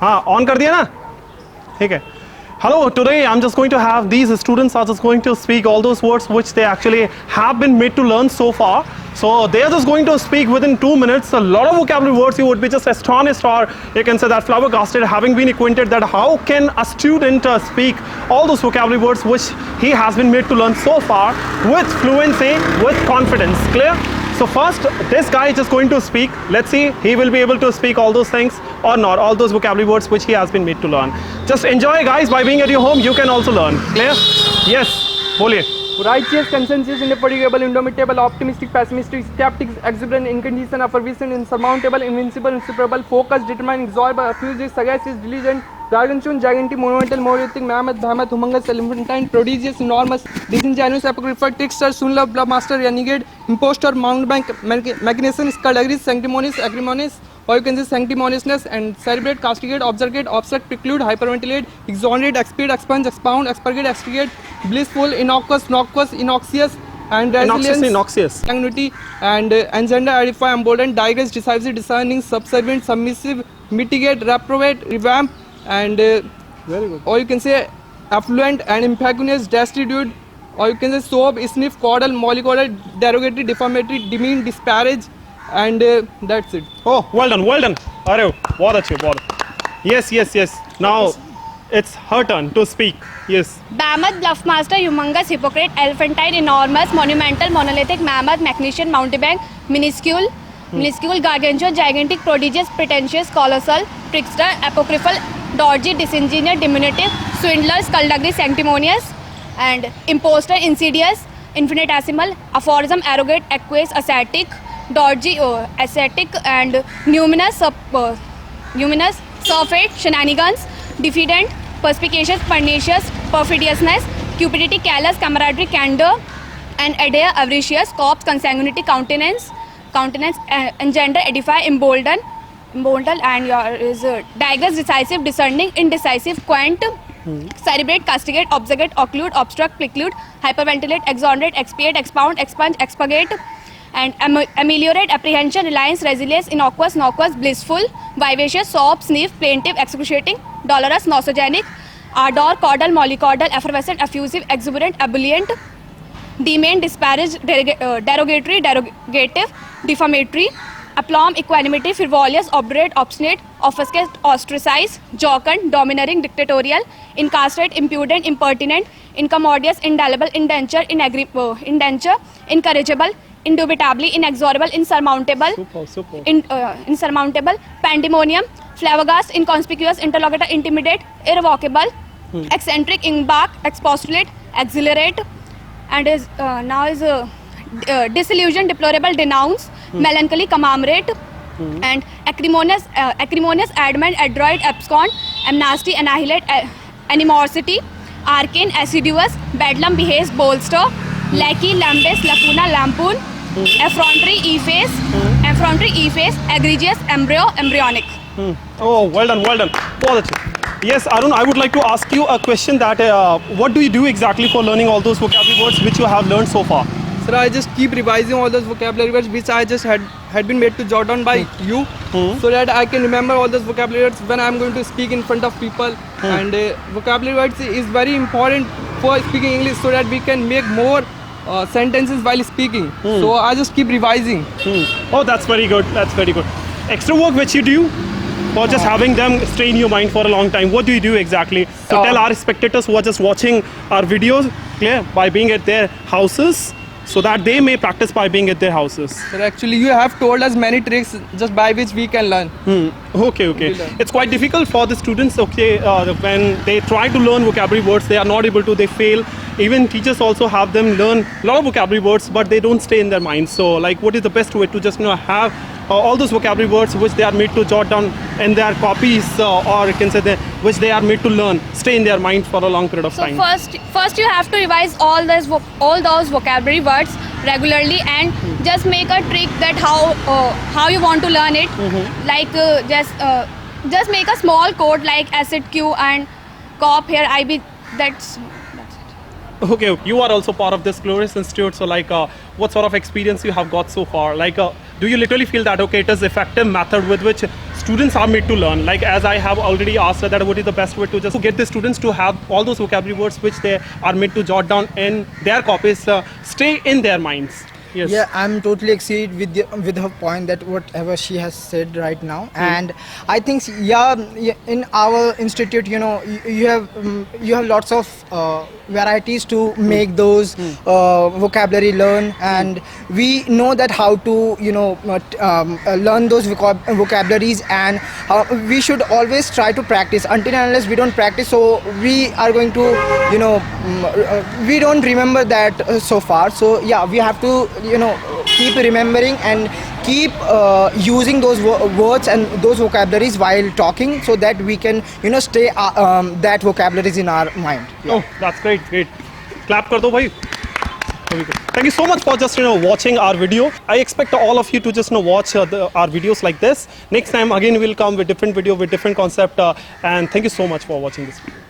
हाँ ऑन कर दिया ना ठीक है Hello, today I'm just going to have these students are just going to speak all those words which they actually have been made to learn so far. So they are just going to speak within 2 minutes a lot of vocabulary words you would be just astonished or you can say that flabbergasted having been acquainted that how can a student speak all those vocabulary words which he has been made to learn so far with fluency, with confidence. Clear? So first, this guy is just going to speak. Let's see, he will be able to speak all those things or not, all those vocabulary words which he has been made to learn. Just enjoy, guys. By being at your home, you can also learn. Clear? Yes. Boliye. Righteous, consensus, indefatigable, indomitable, optimistic, pessimistic, skeptic, exuberant, incandescent, effervescent, insurmountable, invincible, insuperable, focused, determined, exorbitant, effusive, sagacious, diligent, gargantuan, gigantic, monumental, monolithic, mammoth, behemoth, humongous, elephantine, prodigious, enormous, disingenuous, apocryphal, trickster, soon-loved, master, renegade, impostor, mountebank, machination, skullduggery, sanctimonious, acrimonious, or you can say sanctimoniousness, and cerebrate, castigate, obfuscate, obstruct, preclude, hyperventilate, exonerate, expiate, expunge, expound, expurgate, extricate, blissful, innocuous, noxious, innoxious, and resilience, sanguinity, and engender, edify, embolden, digress, decisive, discerning, subservient, submissive, mitigate, reprobate, revamp, and very good. Or you can say affluent and impecunious, destitute, or you can say sob, sniff, caudal, mollycoddle, derogatory, defamatory, demean, disparage, and that's it. Oh, well done, well done. अरे बहुत अच्छे बहुत. Yes, yes, yes. Now it's her turn to speak. Yes. Behemoth, bluffmaster, humongous, hypocrite, elephantine, enormous, monumental, monolithic, mammoth, magnificent, mountebank, minuscule, gargantuan, gigantic, prodigious, pretentious, colossal, trickster, apocryphal, dodgy, disingenuous, diminutive, swindler, skullduggery, sanctimonious, and impostor, insidious, infinitesimal, aphorism, arrogant, aqueous, ascetic, dodgy, ascetic, and numinous, surfeit, shenanigans, diffident, perspicacious, pernicious, perfidiousness, cupidity, callous, camaraderie, candor, and adhere, avaricious, corpse, consanguinity, countenance, engender, edify, embolden, and your is digress, decisive, discerning, indecisive, quaint, cerebrate, castigate, obfuscate, occlude, obstruct, preclude, hyperventilate, exonerate, expiate, expound, expunge, expurgate, and ameliorate, apprehension, reliance, resilience, innocuous, noxious, blissful, vivacious, sob, sniff, plaintive, excruciating, dolorous, nosogenic, ardor, caudal, mollycoddle, effervescent, effusive, exuberant, ebullient, demean, disparage, derogatory, derogative, defamatory, aplomb, equanimity, frivolous, obdurate, obstinate, offuscate, ostracize, jocund, domineering, dictatorial, incastrate, impudent, impertinent, incommodious, indelible, indenture, incorrigible, indubitably, inexorable, insurmountable, insurmountable, pandemonium, flabbergast, inconspicuous, interlocutor, intimidate, irrevocable, eccentric, embark, expostulate, exhilarate, and is now is disillusion, deplorable, denounce, melancholy, commemorate, and acrimonious, adamant, adroit, abscond, amnesty, annihilate, animosity, arcane, assiduous, bedlam, behaves, bolster, lackey, lambus, lacuna, lampoon, effrontery, efface, egregious, embryo, embryonic. Oh, well done, well done. बहुत अच्छे. Yes, Arun, I would like to ask you a question that what do you do exactly for learning all those vocabulary words which you have learned so far? Sir, I just keep revising all those vocabulary words which I just had been made to jot down by you, so that I can remember all those vocabulary words when I am going to speak in front of people. And vocabulary words is very important for speaking English, so that we can make more sentences while speaking. So I just keep revising. Oh, that's very good. That's very good. Extra work which you do for just having them stay in your mind for a long time. What do you do exactly? So tell our spectators who are just watching our videos, clear, by being at their houses, so that they may practice by being at their houses. Sir, actually you have told us many tricks just by which we can learn. Okay. It's quite difficult for the students, when they try to learn vocabulary words, they are not able to, they fail. Even teachers also have them learn a lot of vocabulary words, but they don't stay in their minds. So like, what is the best way to just have all those vocabulary words which they are made to jot down in their copies, or you can say which they are made to learn, stay in their mind for a long period of time? First you have to revise all those vocabulary words regularly, and just make a trick that how you want to learn it. Like just make a small code like acid Q and cop here IB. That's it. Okay, you are also part of this glorious institute, so like what sort of experience you have got so far? Like do you literally feel that it is effective method with which students are made to learn. Like as I have already asked that what is the best way to just get the students to have all those vocabulary words which they are made to jot down in their copies, stay in their minds. Yes. Yeah, I'm totally agreed with her point that whatever she has said right now, and I think in our institute, you have lots of varieties to make those vocabulary learn, and we know that how to learn those vocabularies, and we should always try to practice. Until and unless we don't practice, so we are going to we don't remember that so far. So yeah, we have to keep remembering and keep using those words and those vocabularies while talking, so that we can stay that vocabularies in our mind. Oh, that's great. Clap kar do bhai. Thank you so much for just watching our video. I expect all of you to just watch our videos like this. Next time again we'll come with different video with different concept, and thank you so much for watching this video.